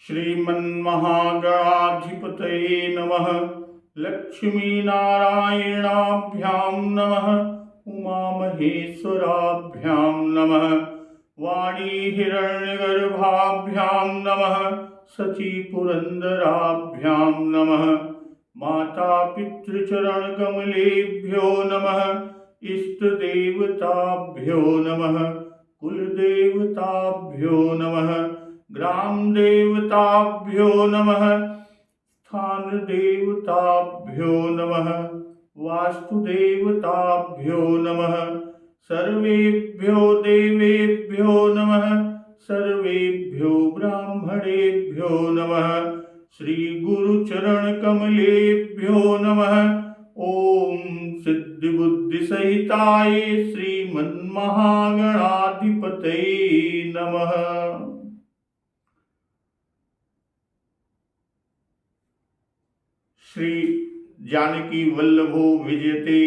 श्रीमन्महागणाधिपतये नमः। लक्ष्मीनारायणाभ्यां नमः। उमामहेश्वराभ्यां नमः। वाणीहिरण्यगर्भाभ्यां नमः। शचीपुरन्दराभ्यां नमः। मातापितृचरणकमलेभ्यो नमः। इष्टदेवताभ्यो नमः। कुलदेवताभ्यो नमः। ग्रामदेवताभ्यो नमः। स्थानदेवताभ्यो नमः। वास्तुदेवताभ्यो नमः। सर्वेभ्यो देवेभ्यो नमः। सर्वेभ्यो ब्राह्मणेभ्यो नमः। श्रीगुरुचरणकमलेभ्यो नमः। ओम सिद्धिबुद्धिसहिताय श्रीमन्महागणाधिपतये नमः। श्री जानकी वल्लभो विजयते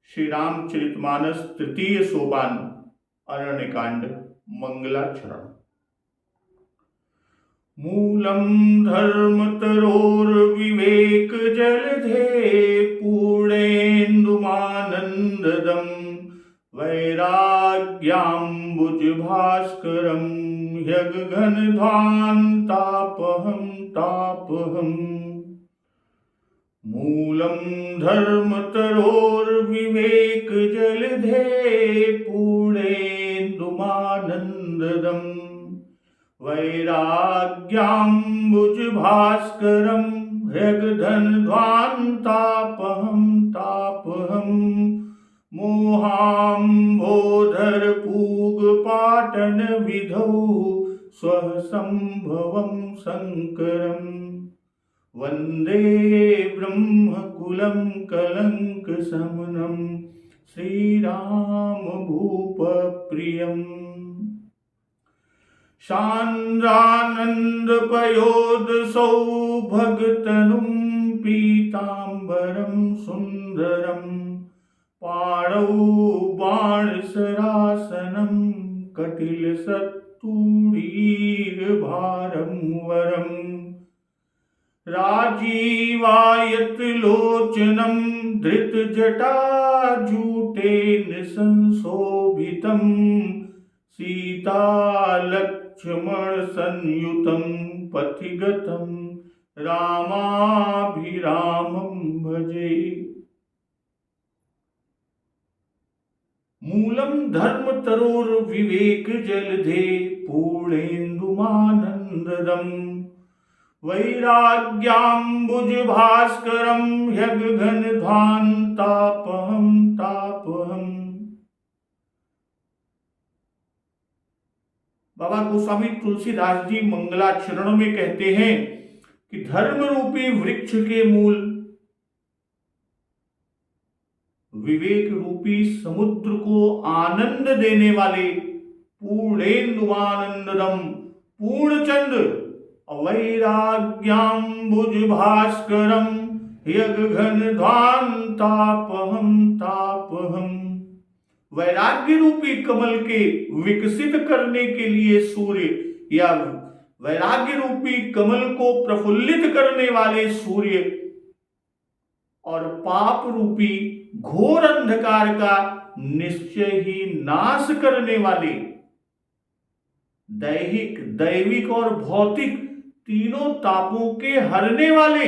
श्री रामचरितमानस तृतीय सोपान अरण्यकांड मंगलाचरण। मूलम धर्मतरोर्विवेक जलधे पूर्णेन्दुमानन्ददं वैराग्याम्बुजभास्करं ह्यगघनध्वान्तापहं तापहम्। मूलं धर्मतरोर्विवेक जलधे पूर्णेन्दुमानन्ददं वैराग्याम्बुजभास्करं ह्यगधनध्वान्तापहं तापहम्। मोहाम्बोधरपूगपाटनविधौ स्वः सम्भवं शङ्करम् वन्दे ब्रह्मकुलं कलङ्कशमनं श्रीरामभूपप्रियम्। शान्द्रानन्दपयोदसौभगतनुं पीताम्बरं सुन्दरं पाणौ बाणसरासनं कटिलसत्तूणीरभारं वरम्। राजीवायतलोचनं धृतजटाजूटेन संशोभितं सीतालक्ष्मणसंयुतं पथिगतं रामाभिरामं भजे। मूलं धर्मतरोर्विवेक जलधे पूर्णेन्दुमानन्ददं वैराग्याम्बुजभास्करं ह्यगघनध्वान्तापहं तापहम्। बाबा गोस्वामी तुलसीदास जी मंगलाचरण में कहते हैं कि धर्म रूपी वृक्ष के मूल विवेक रूपी समुद्र को आनंद देने वाले पूर्णेन्दुमानन्ददं पूर्णचंद्र वैराग्याम्बुजभास्करं ह्यगघनध्वान्तापहं तापहम्। वैराग्य रूपी कमल के विकसित करने के लिए सूर्य या वैराग्य रूपी कमल को प्रफुल्लित करने वाले सूर्य और पाप रूपी घोर अंधकार का निश्चय ही नाश करने वाले दैहिक दैविक और भौतिक तीनों तापों के हरने वाले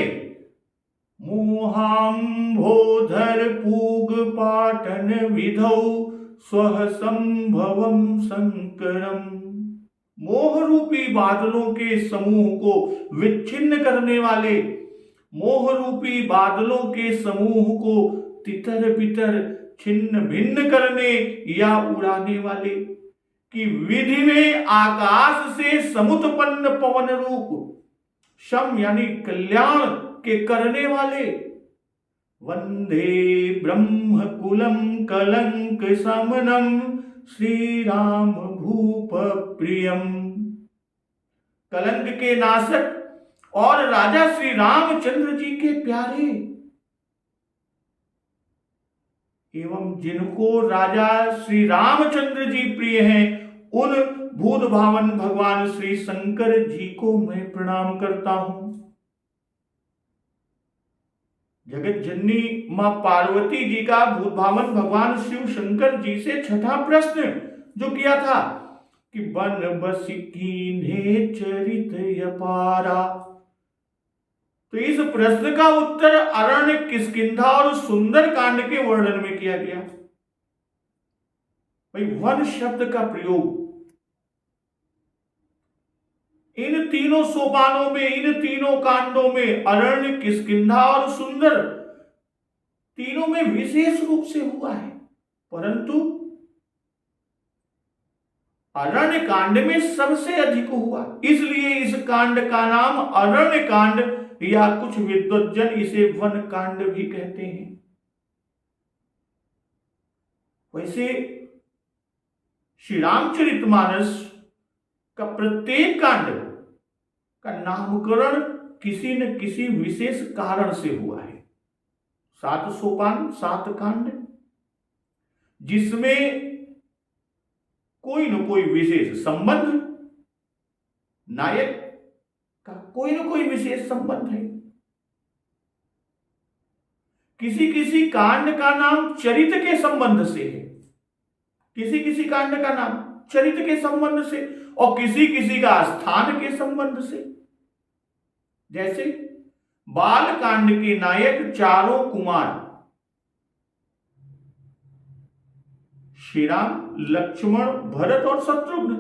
मोहाम्भोधर पूग पाटन विधौ स्वः संभवं शंकरम। मोह रूपी बादलों के समूह को विच्छिन्न करने वाले मोह रूपी बादलों के समूह को तितर बितर छिन्न भिन्न करने या उड़ाने वाले कि विधि में आकाश से समुत्पन्न पवन रूप शम यानी कल्याण के करने वाले वंदे ब्रह्मकुलं कलंक शमनं श्रीराम भूप प्रियम। कलंक के नाशक और राजा श्री रामचंद्र जी के प्यारे एवं जिनको राजा श्री रामचंद्र जी प्रिय हैं, उन भूत भावन भगवान श्री शंकर जी को मैं प्रणाम करता हूं। जगत जननी मां पार्वती जी का भूत भावन भगवान शिव शंकर जी से छठा प्रश्न जो किया था कि बन बस कीन्हे चरित अपारा, तो इस प्रश्न का उत्तर अरण्य, किष्किंधा और सुंदर कांड के वर्णन में किया गया। भाई वन शब्द का प्रयोग इन तीनों सोपानों में, इन तीनों कांडों में, अरण्य, किष्किंधा और सुंदर, तीनों में विशेष रूप से हुआ है। परंतु अरण्य कांड में सबसे अधिक हुआ, इसलिए इस कांड का नाम अरण्य कांड या कुछ विद्वज्जन इसे वन कांड भी कहते हैं। वैसे श्री रामचरितमानस का प्रत्येक कांड का नामकरण किसी न किसी विशेष कारण से हुआ है। 7 सोपान, 7 कांड, जिसमें कोई न कोई विशेष संबंध, नायक का कोई न कोई विशेष संबंध है। किसी किसी कांड का नाम चरित्र के संबंध से है, किसी किसी कांड का नाम चरित्र के संबंध से, और किसी किसी का स्थान के संबंध से। जैसे बाल कांड के नायक चारों कुमार श्री राम, लक्ष्मण, भरत और शत्रुघ्न,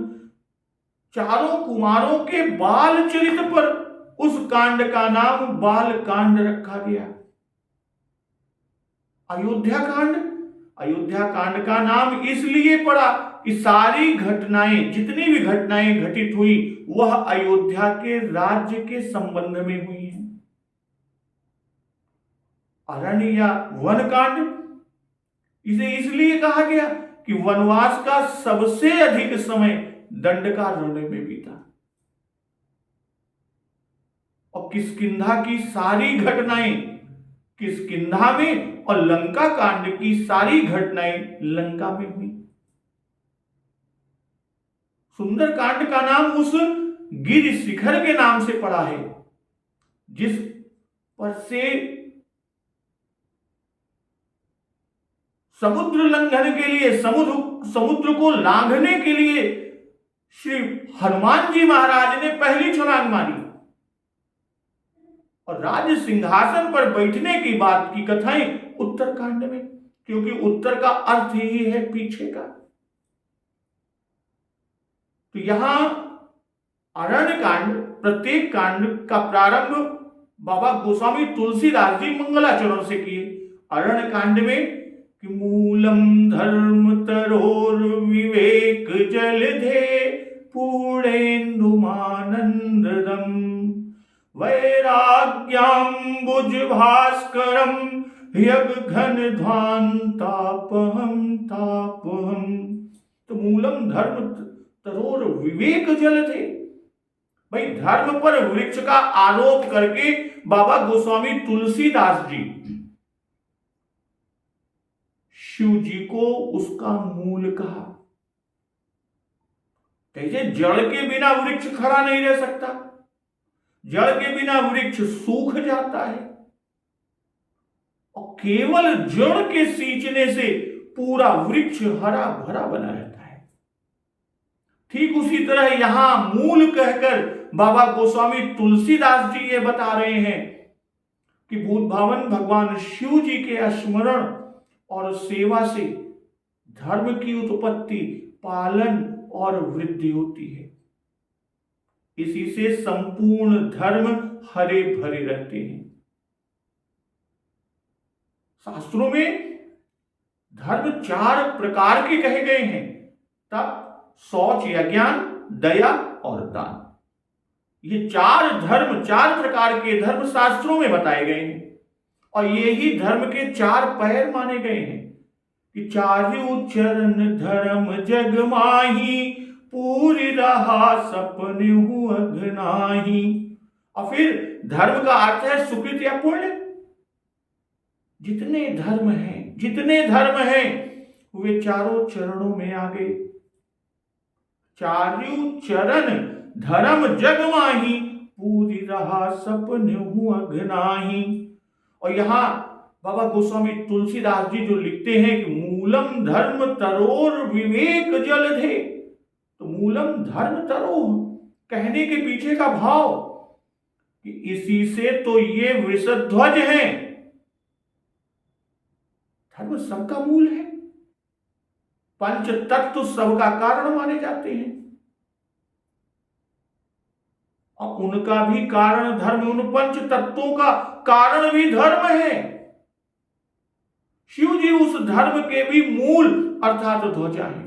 चारों कुमारों के बाल चरित्र पर उस कांड का नाम बाल कांड रखा गया। अयोध्या कांड, अयोध्या कांड का नाम इसलिए पड़ा कि सारी घटनाएं, जितनी भी घटनाएं घटित हुई वह अयोध्या के राज्य के संबंध में हुई है। अरण्य या वन कांड इसे इसलिए कहा गया कि वनवास का सबसे अधिक समय दंडकारण्य में बीता, और किष्किंधा की सारी घटनाएं किष्किंधा में, और लंका कांड की सारी घटनाएं लंका में हुई। सुंदर कांड का नाम उस गिर शिखर के नाम से पड़ा है जिस पर से समुद्र लंघन के लिए, समुद्र को लांघने के लिए श्री हनुमान जी महाराज ने पहली छलांग मारी, और राज सिंहासन पर बैठने की बात की कथाएं उत्तरकांड में, क्योंकि उत्तर का अर्थ ही है पीछे का। तो यहां अरण्य कांड, प्रत्येक कांड का प्रारंभ बाबा गोस्वामी तुलसीदास जी मंगलाचरण से किए। अरण्य कांड में कि मूलम धर्म तरोर विवेक जलधे पूर्णेन्दुमानंददम वैराग्याम्बुज भास्करम यज्ञ घन ध्वान तापहम तापहम। तो मूलम धर्म तरोर विवेक जलधे, भाई धर्म पर वृक्ष का आरोप करके बाबा गोस्वामी तुलसीदास जी शिव जी को उसका मूल कहा। जैसे जड़ के बिना वृक्ष खड़ा नहीं रह सकता, जड़ के बिना वृक्ष सूख जाता है, और केवल जड़ के सींचने से पूरा वृक्ष हरा भरा बना रहता है। ठीक उसी तरह यहां मूल कहकर बाबा गोस्वामी तुलसीदास जी ये बता रहे हैं कि भूत भावन भगवान शिव जी के स्मरण और सेवा से धर्म की उत्पत्ति, पालन और वृद्धि होती है। इसी से संपूर्ण धर्म हरे भरे रहते हैं। शास्त्रों में धर्म 4 प्रकार के कहे गए हैं, तप, शौच या ज्ञान, दया और दान। ये 4 धर्म, 4 प्रकार के धर्म शास्त्रों में बताए गए हैं, और ये ही धर्म के 4 पैर माने गए हैं कि चारु चरण धर्म जग माही पूरी रहा सपने अघनाही। और फिर धर्म का अर्थ है सुकृत या पुण्य। जितने धर्म हैं वे चारों चरणों में आ गए। चार्यु चरण धर्म जग माही, पूरी रहा सपन हूं अघनाही। और यहां बाबा गोस्वामी तुलसीदास जी जो लिखते हैं कि मूलम धर्म तरोर विवेक जलधे। तो मूलम धर्म तरोह कहने के पीछे का भाव कि इसी से तो ये वृषध्वज हैं। धर्म सबका मूल है, पंच तत्व सबका कारण माने जाते हैं, और उनका भी कारण धर्म, उन पंच तत्वों का कारण भी धर्म है। शिव जी उस धर्म के भी मूल अर्थात ध्वजा है।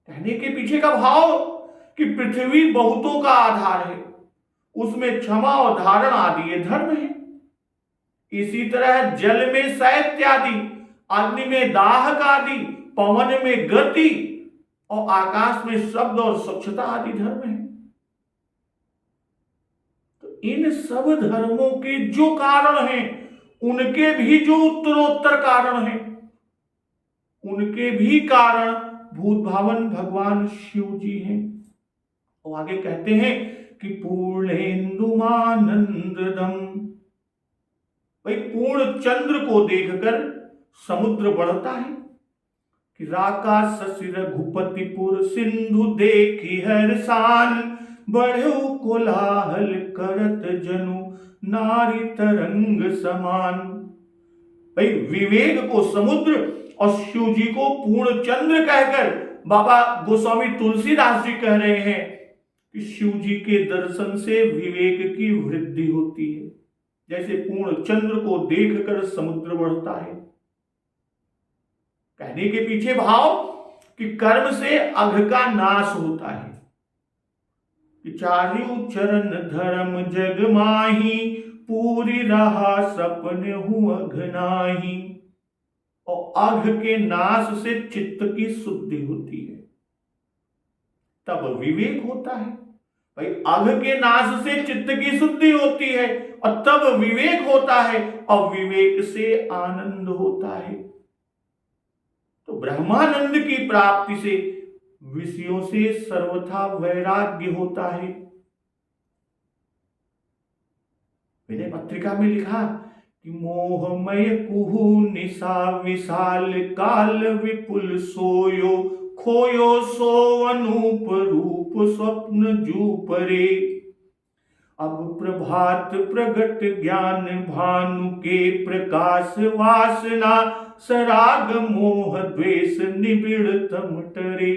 कहने के पीछे का भाव कि पृथ्वी बहुतों का आधार है, उसमें क्षमा और धारण आदि ये धर्म है। इसी तरह जल में शैत्य आदि, अग्नि में दाहक आदि, पवन में गति और आकाश में शब्द और स्वच्छता आदि धर्म है। तो इन सब धर्मों के जो कारण हैं, उनके भी जो उत्तरोत्तर कारण हैं, उनके भी कारण भूत भावन भगवान शिव जी हैं। और आगे कहते हैं कि पूर्णेन्दुमानंददम, भाई पूर्ण चंद्र को देखकर समुद्र बढ़ता है कि राका शशि रघुपतिपुर सिंधु देखी हर्षान, बढ़ो कोलाहल करत जनु नारी तरंग समान। भाई विवेक को समुद्र और शिव जी को पूर्ण चंद्र कहकर बाबा गोस्वामी तुलसीदास जी कह रहे हैं कि शिव जी के दर्शन से विवेक की वृद्धि होती है, जैसे पूर्ण चंद्र को देखकर समुद्र बढ़ता है। कहने के पीछे भाव कि कर्म से अघ का नाश होता है, कि चार्यु चरण धर्म जग माही, पूरी रहा सपन हूं अघनाही। और अघ के नाश से चित्त की शुद्धि होती है, तब विवेक होता है। भाई अघ के नाश से चित्त की शुद्धि होती है और तब विवेक होता है, और विवेक से आनंद होता है। तो ब्रह्मानंद की प्राप्ति से विषयों से सर्वथा वैराग्य होता है। विनय पत्रिका में लिखा कि मोहमय कुहू निशा विशाल काल विपुल सोयो, खोयो सो अनूप रूप स्वप्न जू परे। अब प्रभात प्रगट ज्ञान भानु के प्रकाश, वासना सराग मोह द्वेष निबिड़ तम टरे।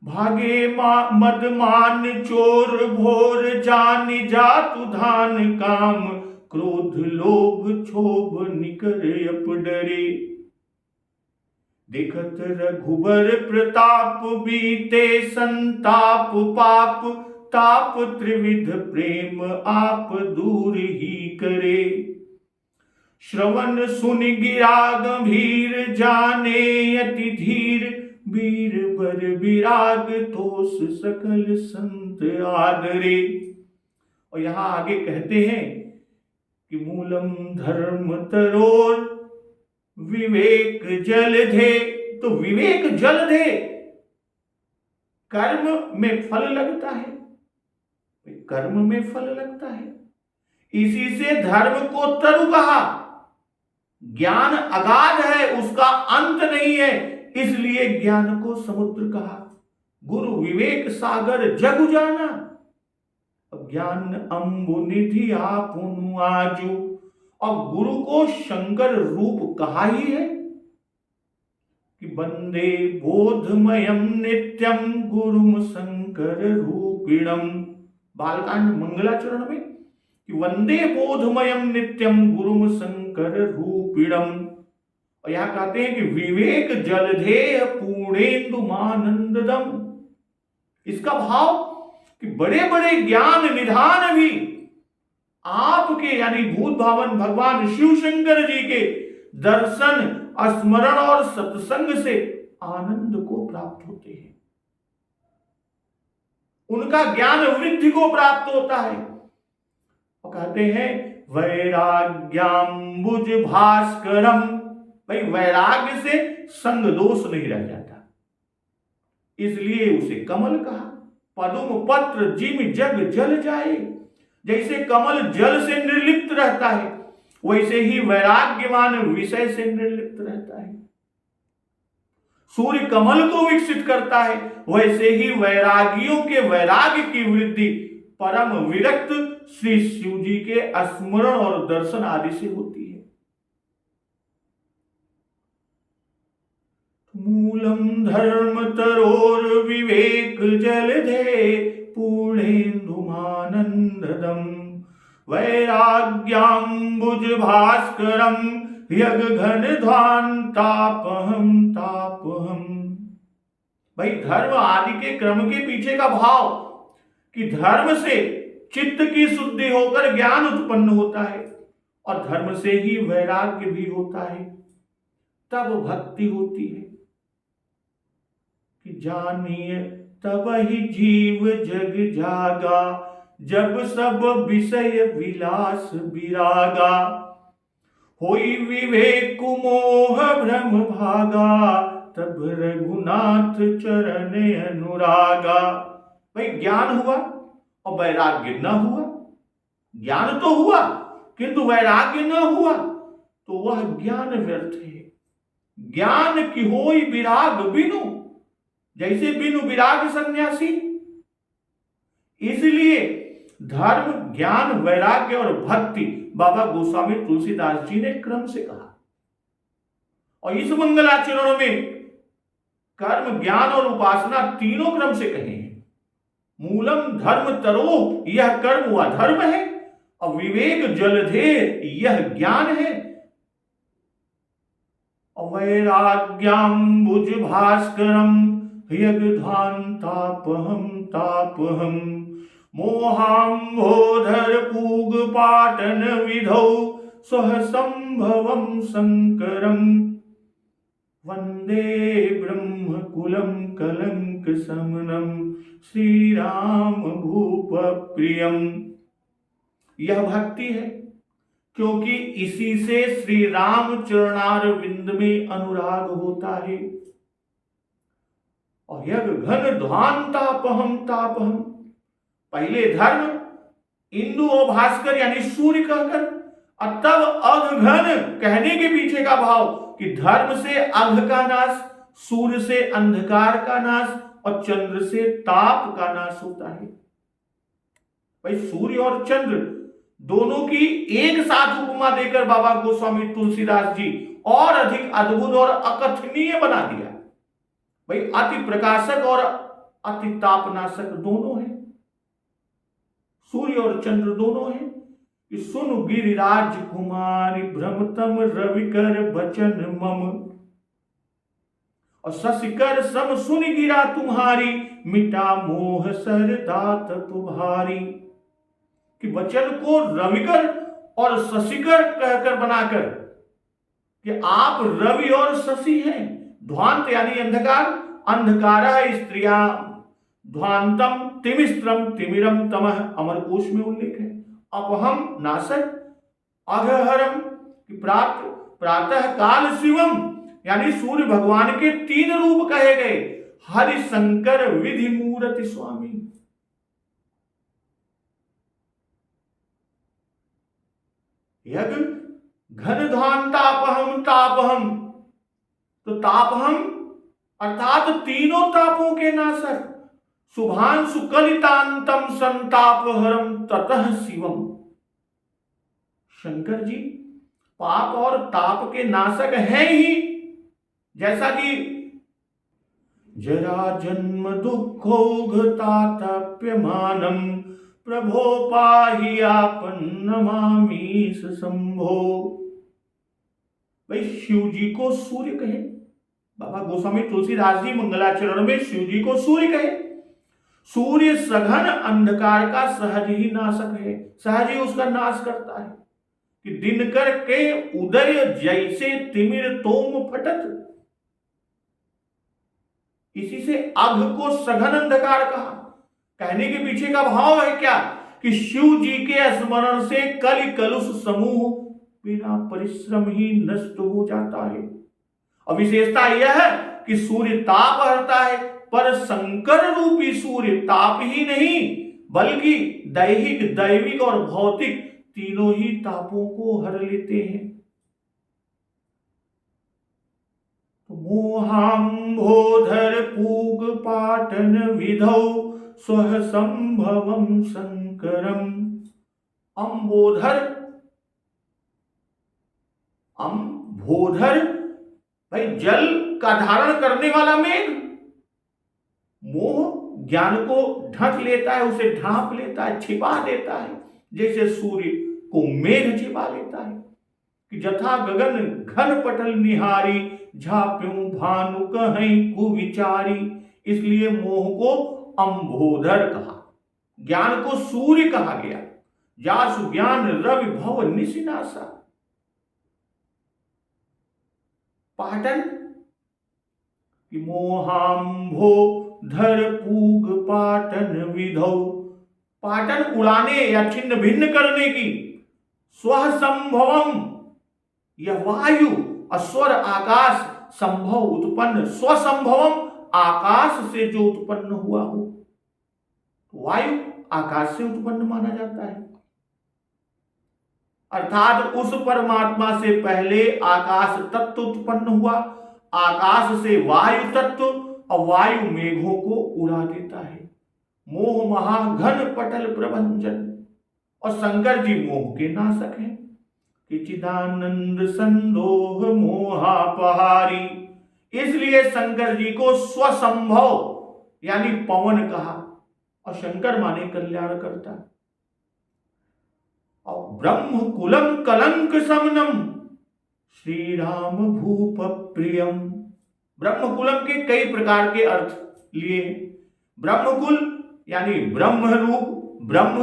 भागे मदमान चोर भोर, जान जातु धान काम, क्रोध लोभ क्षोभ निकर अप डरे। देखत रघुबर प्रताप, बीते संताप पाप, ताप त्रिविध प्रेम आप दूर ही करे। श्रवण सुन गिरा गंभीर, जाने अति धीर, वीर बर विराग तोष सकल संत आदरे। और यहां आगे कहते हैं कि मूलम धर्म तरोर विवेक जलधे। तो विवेक जलधे, कर्म में फल लगता है, कर्म में फल लगता है, इसी से धर्म को तरु कहा। ज्ञान अगाध है, उसका अंत नहीं है, इसलिए ज्ञान को समुद्र कहा। गुरु विवेक सागर जग जाना, ज्ञान अम्बु निधि आपुनु आजू। और गुरु को शंकर रूप कहा ही है कि वंदे बोधमयम नित्यम गुरुम शंकर रूपिणम। बालकांड मंगलाचरण में कि वंदे बोधमयम नित्यम गुरुम शंकर रूपिणम। और यहां कहते हैं कि विवेक जलधेय पूर्णेन्दुमानंददम। इसका भाव कि बड़े बड़े ज्ञान निधान भी आपके यानी भूत भावन भगवान शिव शंकर जी के दर्शन, स्मरण और सत्संग से आनंद को प्राप्त होते हैं, उनका ज्ञान वृद्धि को प्राप्त होता है। और कहते हैं वैराग्याम्बुज भास्करम। भाई वैराग्य से संग दोष नहीं रह जाता, इसलिए उसे कमल कहा। पदुम पत्र जिम जग जल जाए, जैसे कमल जल से निर्लिप्त रहता है वैसे ही वैराग्यवान विषय से निर्लिप्त रहता है। सूर्य कमल को विकसित करता है वैसे ही वैरागियों के वैराग्य की वृद्धि परम विरक्त श्री शिव जी के स्मरण और दर्शन आदि से होती है। मूलम धर्म तरोर विवेक जलधे पूर्णेन्दुमानंददम वैराग्यांबुज भास्करम यग घन ध्वान तापहम तापहम। भाई धर्म आदि के क्रम के पीछे का भाव कि धर्म से चित्त की शुद्धि होकर ज्ञान उत्पन्न होता है और धर्म से ही वैराग्य भी होता है, तब भक्ति होती है। कि जानिए तब ही जीव जग जागा, जब सब विषय विलास विरागा, होई विवेक मोह भ्रम भागा, तब रघुनाथ चरण अनुरागा। भाई ज्ञान हुआ और वैराग्य न हुआ, ज्ञान तो हुआ किंतु वैराग्य न हुआ तो वह ज्ञान व्यर्थ है। ज्ञान की होई विराग बिनु, जैसे बिनु विराग सन्यासी। इसलिए धर्म ज्ञान वैराग्य और भक्ति बाबा गोस्वामी तुलसीदास जी ने क्रम से कहा और इस मंगलाचरण में कर्म ज्ञान और उपासना तीनों क्रम से कहे हैं। मूलम धर्म तरो यह कर्म हुआ धर्म है और विवेक जलधेर यह ज्ञान है और वैराग्यांबुज भास्करम यज्ञान तापहम तापहम मोहाम्बोधर पूग पाटन विधौ सह संभवम शंकरम वंदे ब्रह्म कुलम कलंक समनम श्री राम भूप प्रियम। यह भक्ति है क्योंकि इसी से श्री राम चरणार विंद में अनुराग होता है। और यज्ञ घन ध्वान तापहम तापहम, पहले धर्म इंदु और भास्कर यानी सूर्य कहकर और तब अघघन कहने के पीछे का भाव कि धर्म से अघ का नाश, सूर्य से अंधकार का नाश और चंद्र से ताप का नाश होता है। भाई सूर्य और चंद्र दोनों की एक साथ उपमा देकर बाबा गोस्वामी तुलसीदास जी और अधिक अद्भुत और अकथनीय बना दिया। भाई अति प्रकाशक और अति तापनाशक दोनों हैं, सूर्य और चंद्र दोनों हैं। कि सुन गिरिराज कुमारी भ्रमतम रविकर बचन मम, और शशिकर सम सुन गिरा तुम्हारी मिटा मोह सर दात तुम्हारी। कि वचन को रविकर और शशिकर कहकर बनाकर कि आप रवि और शशि हैं। ध्वांत यानी अंधकार, अंधकार स्त्रिया ध्वांतम तिमिस्त्रम तिमिरम तमः, अमरकोश में उल्लेख है। अपहम नाशक, अघहरम प्राप्त, प्रातः काल शिवम यानी सूर्य भगवान के तीन रूप कहे गए, हरि शंकर विधि मूर्ति स्वामी। यज्ञ घन ध्वान तापहम तापहम, तो तापहम अर्थात तीनों तापों के नाशक, शुभांशु कलितांतम संतापहरम ततः शिवम। शंकर जी पाप और ताप के नाशक हैं ही, जैसा कि जरा जन्म दुखोघतातप्यमानम प्रभो पाहि आपन नमामीश संभो। भाई शिव जी को सूर्य कहे, बाबा गोस्वामी तुलसीदास जी मंगलाचरण में शिव जी को सूर्य कहे। सूर्य सघन अंधकार का सहज ही नाशक है, सहज ही उसका नाश करता है। कि दिनकर के उदय जैसे तिमिर तोम फटत, इसी से अघ को सघन अंधकार कहा। कहने के पीछे का भाव है क्या कि शिव जी के स्मरण से कलि कलुष समूह बिना परिश्रम ही नष्ट हो जाता है। और विशेषता यह है कि सूर्य ताप हरता है, पर शंकर रूपी सूर्य ताप ही नहीं बल्कि दैहिक, दैविक और भौतिक तीनों ही तापों को हर लेते हैं। मोहाम्भोधर पूग पाटन विधौ स्वः संभवम शंकरम। अम्बोधर, अम्भोधर भाई जल का धारण करने वाला मेघ। मोह ज्ञान को ढक लेता है, उसे ढांप लेता है, छिपा देता है, जैसे सूर्य को मेघ छिपा लेता है कि जथा गगन घन पटल निहारी झाप्यों भानु कहीं कुविचारी। इसलिए मोह को अम्भोधर कहा, ज्ञान को सूर्य कहा गया। जासु ज्ञान रवि भव निशिनासा। पाटन मोहाम्भो धर पूग पाटन विधौ, पाटन उड़ाने या छिन्न भिन्न करने की, स्व संभवम यह वायु, अस्वर आकाश, संभव उत्पन्न, स्वसंभवम आकाश से जो उत्पन्न हुआ हो। वायु आकाश से उत्पन्न माना जाता है, अर्थात उस परमात्मा से पहले आकाश तत्व उत्पन्न हुआ, आकाश से वायु तत्व, और वायु मेघों को उड़ा देता है। मोह महाघन पटल प्रभंजन, और शंकर जी मोह के नाशक हैं। चिदानंद संदोह मोहापहारी, इसलिए शंकर जी को स्वसंभव यानी पवन कहा, और शंकर माने कल्याण करता। और ब्रह्म कुलम कलंक समनम श्री राम भूप प्रियम। ब्रह्म कुलम के कई प्रकार के अर्थ लिए। ब्रह्मकुल यानी ब्रह्म रूप, ब्रह्म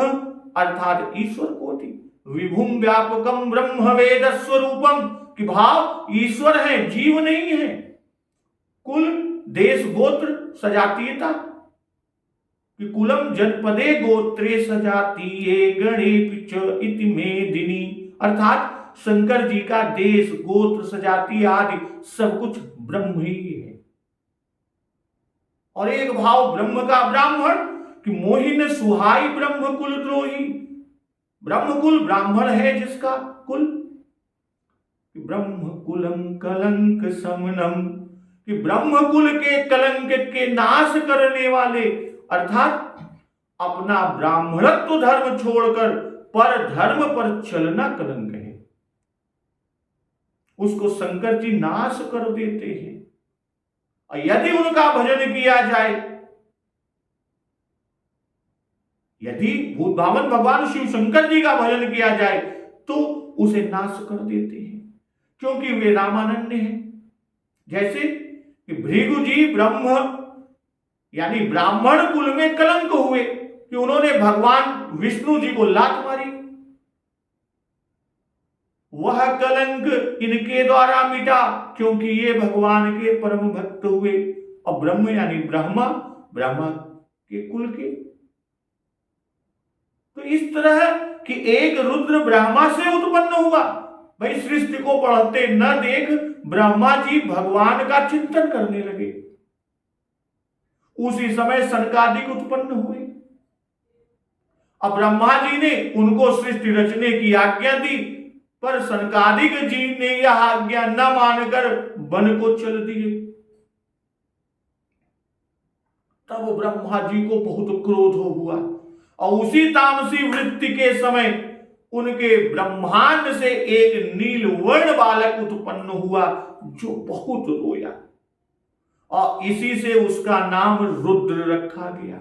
अर्थात ईश्वर कोटि, विभुम व्यापकम ब्रह्म वेद स्वरूपम कि भाव ईश्वर है, जीव नहीं है। कुल देश गोत्र सजातीयता कि कुलम जनपदे गोत्रे सजातीये गणे पिच इति मेदिनी, अर्थात शंकर जी का देश गोत्र सजाती आदि सब कुछ ब्रह्म ही है। और एक भाव ब्रह्म का ब्राह्मण कि मोहिन सुहाई ब्रह्म कुल द्रोही। ब्रह्म कुल ब्राह्मण है जिसका कुल। ब्रह्म कुलम कलंक समनम कि ब्रह्म कुल के कलंक के नाश करने वाले, अर्थात अपना ब्राह्मणत्व धर्म छोड़कर पर धर्म पर चलना कलंक है, उसको शंकर जी नाश कर देते हैं। और यदि उनका भजन किया जाए, यदि भूत भावन भगवान शिव शंकर जी का भजन किया जाए तो उसे नाश कर देते हैं, क्योंकि वे रामानंद हैं। जैसे कि भृगु जी ब्रह्म यानी ब्राह्मण कुल में कलंक हुए कि उन्होंने भगवान विष्णु जी को लात मारी। वह कलंक इनके द्वारा मिटा क्योंकि ये भगवान के परम भक्त हुए। और ब्रह्म यानी ब्रह्मा, ब्रह्मा के कुल के। तो इस तरह कि एक रुद्र ब्रह्मा से उत्पन्न हुआ। भाई सृष्टि को पढ़ते न देख ब्रह्मा जी भगवान का चिंतन करने लगे। उसी समय सनकादिक उत्पन्न हुए। अब ब्रह्मा जी ने उनको सृष्टि रचने की आज्ञा दी, पर सनकादिक जी ने यह आज्ञा न मानकर वन को चल दिए। तब ब्रह्मा जी को बहुत क्रोध हुआ और उसी तामसी वृत्ति के समय उनके ब्रह्मांड से एक नीलवर्ण बालक उत्पन्न हुआ जो बहुत रोया, और इसी से उसका नाम रुद्र रखा गया।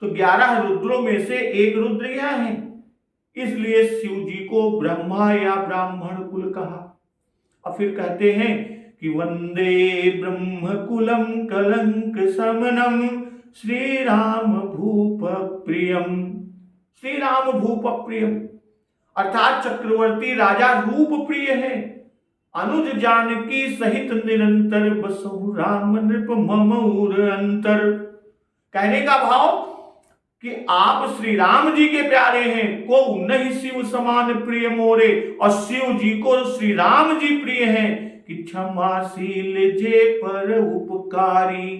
तो 11 रुद्रों में से एक रुद्र यह है, इसलिए शिव जी को ब्रह्मा या ब्राह्मण कुल कहा। और फिर कहते हैं कि वंदे ब्रह्म कुलम कलंक समनम श्री राम भूप प्रियम। श्री राम भूप प्रियम अर्थात चक्रवर्ती राजा रूप प्रिय है। अनुज जानकी सहित निरंतर बसहु राम नृप ममऊर अंतर। कहने का भाव कि आप श्री राम जी के प्यारे हैं, को नहीं शिव समान प्रिय मोरे। और शिव जी को श्री राम जी प्रिय हैं कि क्षमाशील जे पर उपकारी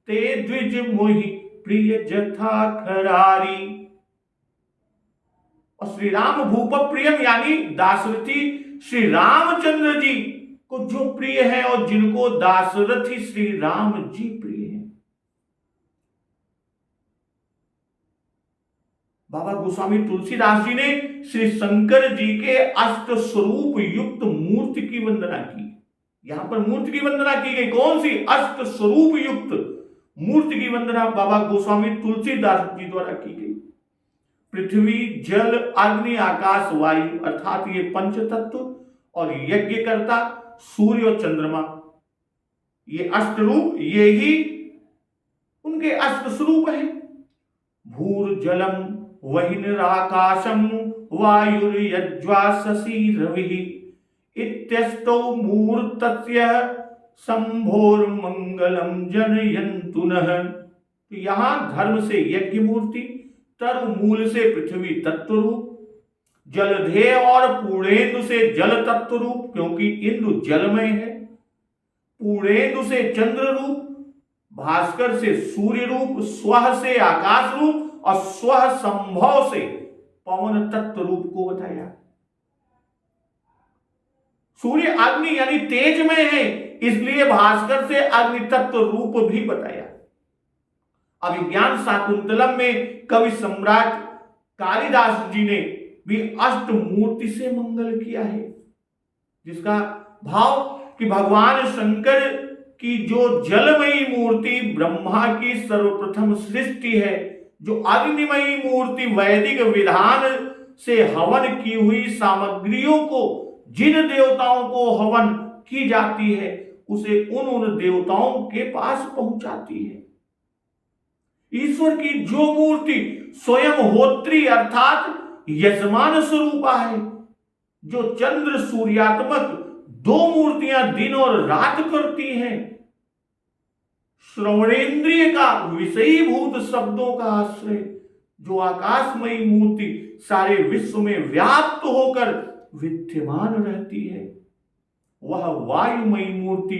ते द्विज मोहि प्रिय जथा खरारी। और श्री राम भूप प्रियम यानी दाशरथी श्री रामचंद्र जी को जो प्रिय है और जिनको दाशरथी श्री राम जी प्रिय हैं। बाबा गोस्वामी तुलसीदास जी ने श्री शंकर जी के अष्ट स्वरूप युक्त मूर्ति की वंदना की। यहां पर मूर्ति की वंदना की गई, कौन सी? अष्ट स्वरूप युक्त मूर्ति की वंदना बाबा गोस्वामी तुलसीदास जी द्वारा की गई। पृथ्वी, जल, अग्नि, आकाश, वायु अर्थात ये पंच तत्व और यज्ञकर्ता सूर्य और चंद्रमा, ये अष्ट रूप, ये ही उनके अष्ट स्वरूप है। भूर जलम वहिनिराकाशम वायुर्यज्वा शशि रविः इत्यष्टौ मूर्तस्य शंभोर मंगलम जनयन्तु नः। तो यहां धर्म से यज्ञ मूर्ति, तरु मूल से पृथ्वी तत्व रूप, जलधेय और पूर्णेन्दु से जल तत्व रूप क्योंकि इंदु जलमय है, पूर्णेन्दु से चंद्र रूप, भास्कर से सूर्य रूप, स्वः से आकाश रूप और स्वः संभव से पवन तत्व रूप को बताया। सूर्य अग्नि यानी तेजमय है, इसलिए भास्कर से अग्नि तत्व रूप भी बताया। अभिज्ञान शाकुंतलम में कवि सम्राट कालिदास जी ने भी अष्ट मूर्ति से मंगल किया है, जिसका भाव कि भगवान शंकर की जो जलमयी मूर्ति ब्रह्मा की सर्वप्रथम सृष्टि है, जो अग्निमयी मूर्ति वैदिक विधान से हवन की हुई सामग्रियों को जिन देवताओं को हवन की जाती है उसे उन देवताओं के पास पहुंचाती है। ईश्वर की जो मूर्ति स्वयं होत्री अर्थात यजमान स्वरूपा है, जो चंद्र सूर्यात्मक दो मूर्तियां दिन और रात करती हैं, श्रवणेन्द्रिय का विषयीभूत शब्दों का आश्रय, जो आकाशमयी मूर्ति सारे विश्व में व्याप्त होकर विद्यमान रहती है, वह वायुमयी मूर्ति,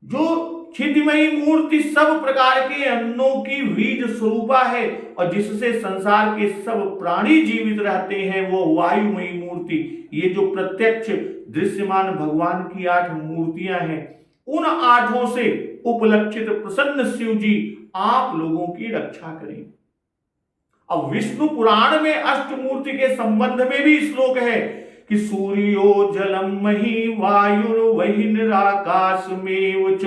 जो छिद्मयी मूर्ति सब प्रकार के अन्नों की बीज स्वरूपा है और जिससे संसार के सब प्राणी जीवित रहते हैं, वो वायुमयी मूर्ति। ये जो प्रत्यक्ष दृश्यमान भगवान की 8 मूर्तियां हैं, उन 8 से उपलक्षित प्रसन्न शिव जी आप लोगों की रक्षा करें। अब विष्णु पुराण में अष्टमूर्ति के संबंध में भी श्लोक है कि सूर्यो जलम मही वायुर्वहिनिराकाशमेव च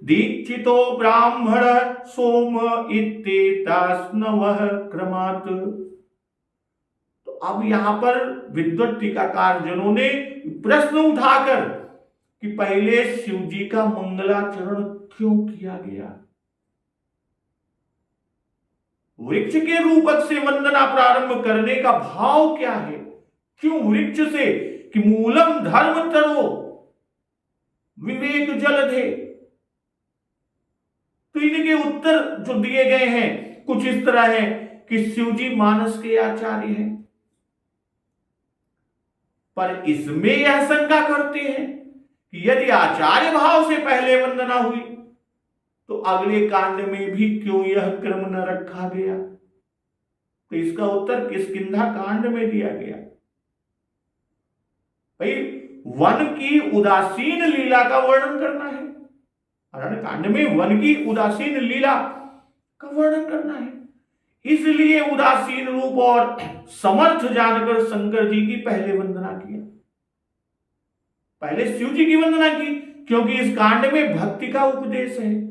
दीक्षितो ब्राह्मण सोम इत्येतास्नवः क्रमात्। तो अब यहां पर विद्वत टीकाकार जनों ने प्रश्न उठाकर कि पहले शिव जी का मंगलाचरण क्यों किया गया, वृक्ष के रूपक से वंदना प्रारंभ करने का भाव क्या है, क्यों वृक्ष से कि मूलम धर्म तरो विवेक जलधे। तो इनके उत्तर जो दिए गए हैं कुछ इस तरह है कि शिव जी मानस के आचार्य हैं, पर इसमें यह शंका करते हैं कि यदि आचार्य भाव से पहले वंदना हुई तो अगले कांड में भी क्यों यह क्रम न रखा गया। तो इसका उत्तर किष्किंधा कांड में दिया गया। भाई वन की उदासीन लीला का वर्णन करना है, अरण्य कांड में वन की उदासीन लीला का वर्णन करना है, इसलिए उदासीन रूप और समर्थ जानकर शंकर जी की पहले वंदना किया, पहले शिव जी की वंदना की, क्योंकि इस कांड में भक्ति का उपदेश है,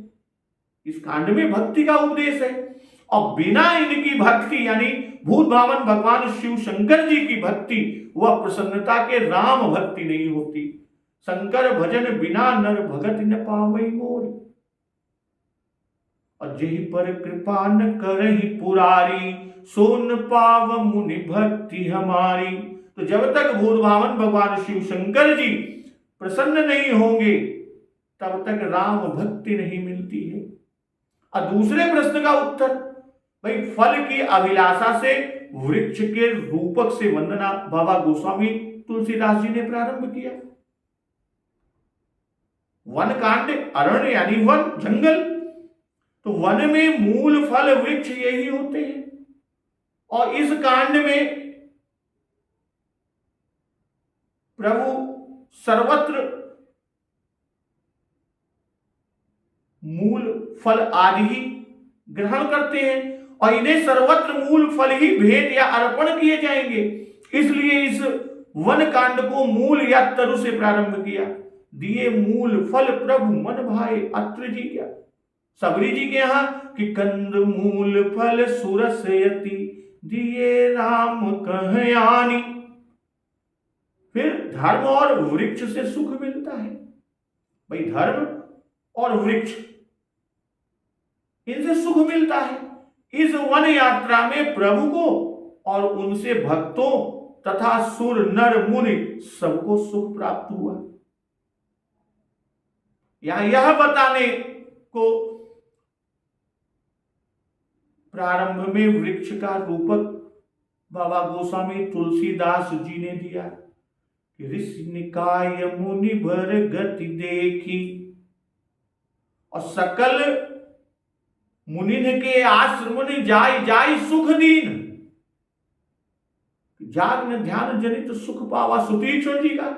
इस कांड में भक्ति का उपदेश है। और बिना इनकी भक्ति यानी भूत भावन भगवान शिव शंकर जी की भक्ति वह प्रसन्नता के राम भक्ति नहीं होती। शंकर भजन बिना नर भगत न पावई मोर, और जही पर कृपा न करहि पुरारी सोन पाव मुनि भक्ति हमारी। तो जब तक भूत भावन भगवान शिव शंकर जी प्रसन्न नहीं होंगे तब तक राम भक्ति नहीं मिलती है। और दूसरे प्रश्न का उत्तर, भाई फल की अभिलाषा से वृक्ष के रूपक से वंदना बाबा गोस्वामी तुलसीदास जी ने प्रारंभ किया। वन कांड, अरण्य यानी वन, जंगल। तो वन में मूल फल वृक्ष यही होते हैं। और इस कांड में प्रभु सर्वत्र मूल फल आदि ही ग्रहण करते हैं और इन्हें सर्वत्र मूल फल ही भेंट या अर्पण किए जाएंगे। इसलिए इस वन कांड को मूल या तरु से प्रारंभ किया। दिए मूल फल प्रभु मन भाए, अत्रि जी क्या, सबरी जी के यहां कि कंद मूल फल सुरसयति, दिए राम कहयानी। फिर धर्म और वृक्ष से सुख मिलता है। भाई धर्म और वृक्ष, इनसे सुख मिलता है। इस वन यात्रा में प्रभु को और उनसे भक्तों तथा सुर नर मुनि सबको सुख प्राप्त हुआ। यहां यह बताने को प्रारंभ में वृक्ष का रूपक बाबा गोस्वामी तुलसीदास जी ने दिया। ऋषि निकाय मुनि भर गति देखी, और सकल मुनिन के आश्रम ने जाय जाय सुख दीन, जाग्न ध्यान जनित सुख पावा, सुतीक्षण जी का।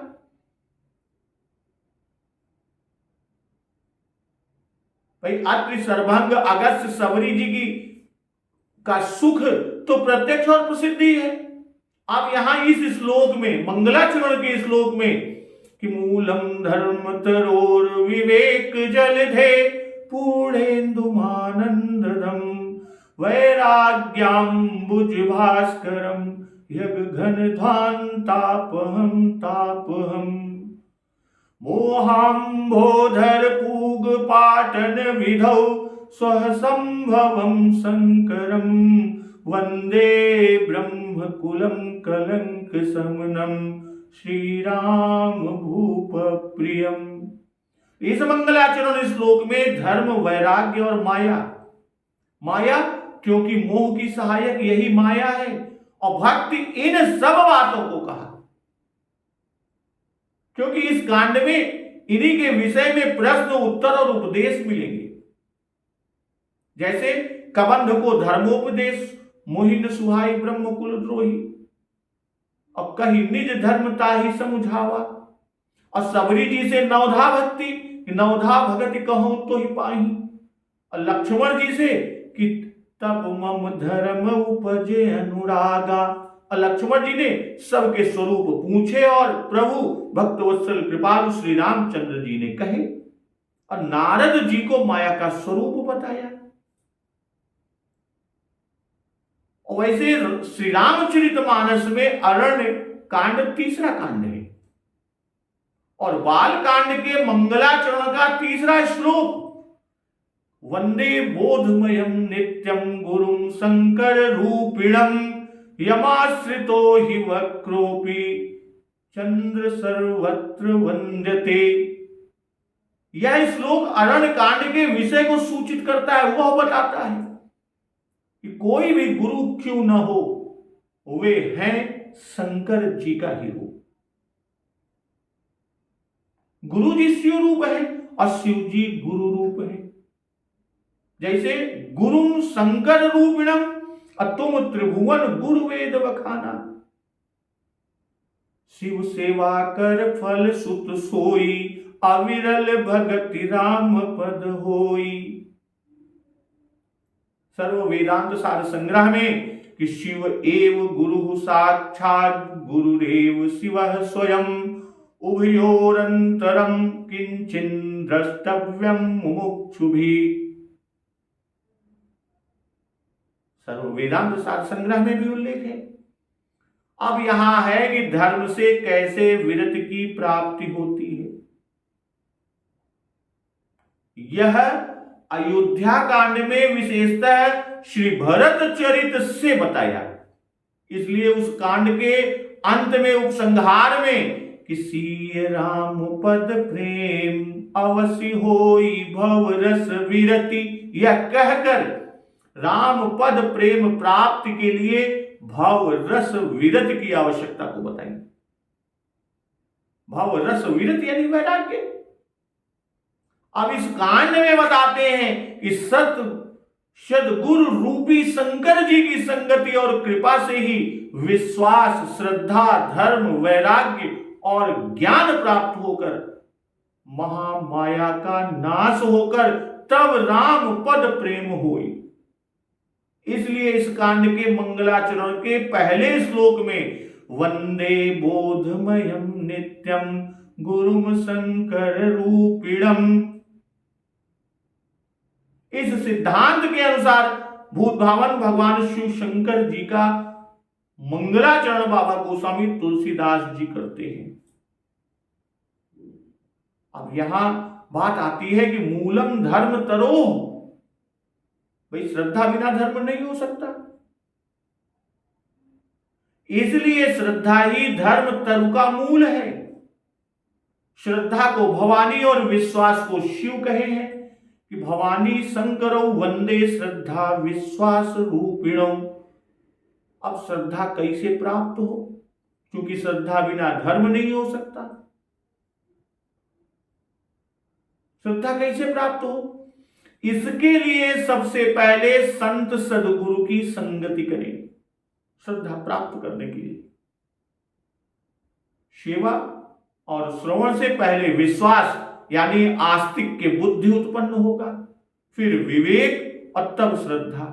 भाई अत्रि, सर्वभंग, अगस्त्य, सबरी जी की का सुख तो प्रत्यक्ष और प्रसिद्ध ही है। अब यहां इस श्लोक में, मंगलाचरण के श्लोक में, कि मूलम धर्म तरोर विवेक जलधे, पूर्णेन्दुमानंददम वैराग्याम्बुज भास्करम, यग घन ध्वांतापहम तापहम, मोहाम्भोधर पूग पाटन विधौ, स्वः संभवम शंकरम, वंदे ब्रह्म कुलम कलंक समनम, श्री राम भूप प्रियम। इस मंगलाचरण श्लोक में धर्म, वैराग्य और माया, माया क्योंकि मोह की सहायक यही माया है, और भक्ति, इन सब बातों को कहा क्योंकि इस कांड में इन्हीं के विषय में प्रश्न, उत्तर और उपदेश मिलेंगे। जैसे कबंध को धर्मोपदेश, मोहिन सुहाई ब्रह्म कुल द्रोही, और कही निज धर्म ताहि समझावा, और सबरी जी से नवधा भक्ति, नवधा भगति कहूं तो ही पाही, और लक्ष्मण जी से कि तब मम धर्म उपजे अनुरागा, और लक्ष्मण जी ने सबके स्वरूप पूछे और प्रभु भक्तवत्सल कृपालु श्री रामचंद्र जी ने कहे, और नारद जी को माया का स्वरूप बताया। वैसे श्री रामचरितमानस में अरण्य कांड तीसरा कांड है, और बाल कांड के मंगलाचरण का तीसरा श्लोक, वंदे बोधमयम नित्यम गुरुम शंकर रूपिणम, यमाश्रितो हि वक्रोपि चंद्र सर्वत्र वंद्यते। यह श्लोक अरण्य कांड के विषय को सूचित करता है। वह बताता है कि कोई भी गुरु क्यों न हो, वे हैं शंकर जी का ही रूप। गुरु जी शिव रूप है और शिव जी गुरु रूप है। जैसे गुरु शंकर रूपिणम, तुम त्रिभुवन गुरु वेद बखाना, शिव सेवा कर फल सुत सोई, अविरल भगति राम पद होई। सर्व वेदांत सार संग्रह में कि शिव एव गुरु साक्षात गुरुरेव शिवः स्वयं, उभयोरंतरम किंचिन द्रष्टव्यम मुमुक्षुभिः। सर्व वेदांत सार संग्रह में भी उल्लेख है। अब यहां है कि धर्म से कैसे विरत की प्राप्ति होती है। यह अयोध्या कांड में विशेषतः श्री भरत चरित से बताया। इसलिए उस कांड के अंत में, उपसंहार में, कि सीय राम पद प्रेम अवश्य होई भव रस विरति, यह कहकर राम पद प्रेम प्राप्ति के लिए भव रस विरत की आवश्यकता को बताएंगे। भव रस विरत यानी वैराग्य। अब इस कांड में बताते हैं कि सदगुरु रूपी शंकर जी की संगति और कृपा से ही विश्वास, श्रद्धा, धर्म, वैराग्य और ज्ञान प्राप्त होकर महामाया का नाश होकर तब राम पद प्रेम हुई। इसलिए इस कांड के मंगलाचरण के पहले श्लोक में वंदे बोधमयम नित्यम गुरुम शंकर रूपिणम, इस सिद्धांत के अनुसार भूतभावन भगवान शिव शंकर जी का मंगलाचरण बाबा गोस्वामी तुलसीदास जी करते हैं। अब यहां बात आती है कि मूलम धर्म तरो, भाई श्रद्धा बिना धर्म नहीं हो सकता, इसलिए श्रद्धा ही धर्म तरु का मूल है। श्रद्धा को भवानी और विश्वास को शिव कहे हैं कि भवानी शंकरो वंदे श्रद्धा विश्वास रूपिणो। अब श्रद्धा कैसे प्राप्त हो, क्योंकि श्रद्धा बिना धर्म नहीं हो सकता। श्रद्धा कैसे प्राप्त हो, इसके लिए सबसे पहले संत सदगुरु की संगति करें। श्रद्धा प्राप्त करने के लिए सेवा और श्रवण से पहले विश्वास यानी आस्तिक के बुद्धि उत्पन्न होगा, फिर विवेक और तब श्रद्धा।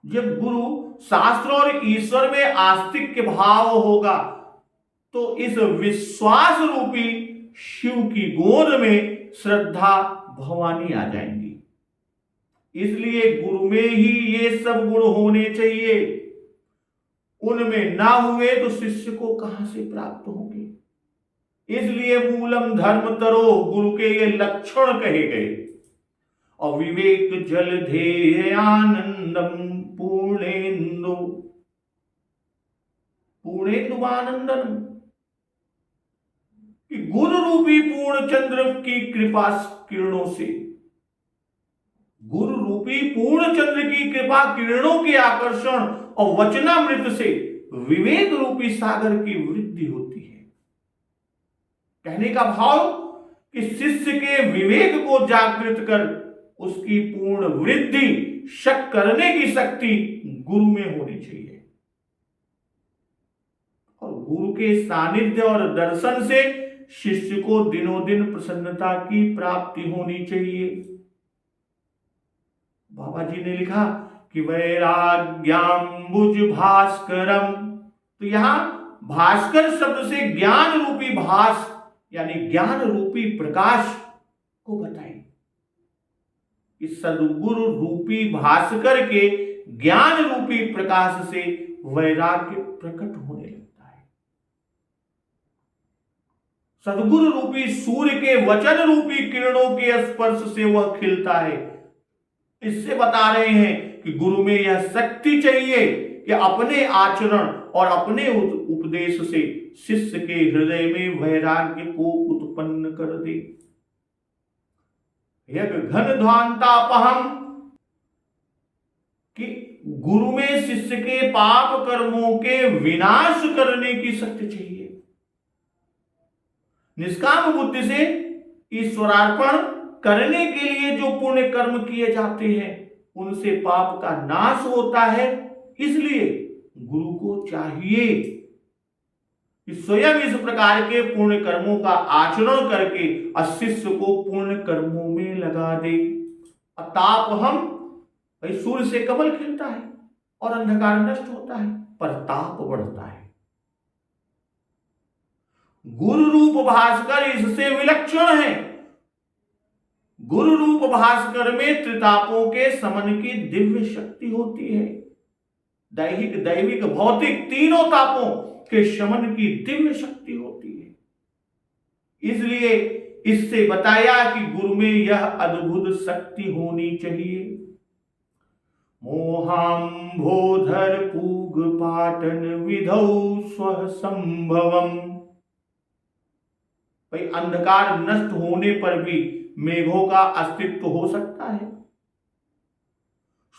जब गुरु शास्त्र और ईश्वर में आस्तिक के भाव होगा तो इस विश्वास रूपी शिव की गोद में श्रद्धा भवानी आ जाएंगी। इसलिए गुरु में ही ये सब गुण होने चाहिए, उनमें ना हुए तो शिष्य को कहां से प्राप्त होंगे। इसलिए मूलम धर्म तरो गुरु के ये लक्षण कहे गए। और विवेक जल धेय आनंदम पूर्णेन्दु पूर्णेन्दुमानंदन, कि गुरु रूपी पूर्ण चंद्र की कृपा किरणों से, गुरु रूपी पूर्ण चंद्र की कृपा किरणों के आकर्षण और वचनामृत से विवेक रूपी सागर की वृद्धि होती है। कहने का भाव कि शिष्य के विवेक को जागृत कर उसकी पूर्ण वृद्धि शक करने की शक्ति गुरु में होनी चाहिए। और गुरु के सानिध्य और दर्शन से शिष्य को दिनों दिन प्रसन्नता की प्राप्ति होनी चाहिए। बाबा जी ने लिखा कि वैराग्याम्बुज भास्करम, तो यहां भास्कर शब्द से ज्ञान रूपी भास यानी ज्ञान रूपी प्रकाश को बताएं। इस सदगुरु रूपी भास्कर के ज्ञान रूपी प्रकाश से वैराग्य प्रकट होने लगता है। सदगुरु रूपी सूर्य के वचन रूपी किरणों के स्पर्श से वह खिलता है। इससे बता रहे हैं कि गुरु में यह शक्ति चाहिए कि अपने आचरण और अपने उपदेश से शिष्य के हृदय में वैराग्य को उत्पन्न कर दे। यज्ञ घन ध्वांतापहम, कि गुरु में शिष्य के पाप कर्मों के विनाश करने की शक्ति चाहिए। निष्काम बुद्धि से ईश्वरार्पण करने के लिए जो पुण्य कर्म किए जाते हैं उनसे पाप का नाश होता है। इसलिए गुरु को चाहिए कि स्वयं इस प्रकार के पुण्य कर्मों का आचरण करके शिष्य को पुण्य कर्मों में लगा दे। ताप हम, भाई सूर्य से कमल खिलता है और अंधकार नष्ट होता है, पर ताप बढ़ता है। गुरु रूप भास्कर इससे विलक्षण है। गुरु रूप भास्कर में त्रितापों के समन की दिव्य शक्ति होती है। दैहिक, दैविक, भौतिक तीनों तापों के शमन की दिव्य शक्ति होती है। इसलिए इससे बताया कि गुरु में यह अद्भुत शक्ति होनी चाहिए। मोहाम्भोधर पूग पाटन विधौ स्व संभवम, भाई अंधकार नष्ट होने पर भी मेघों का अस्तित्व हो सकता है।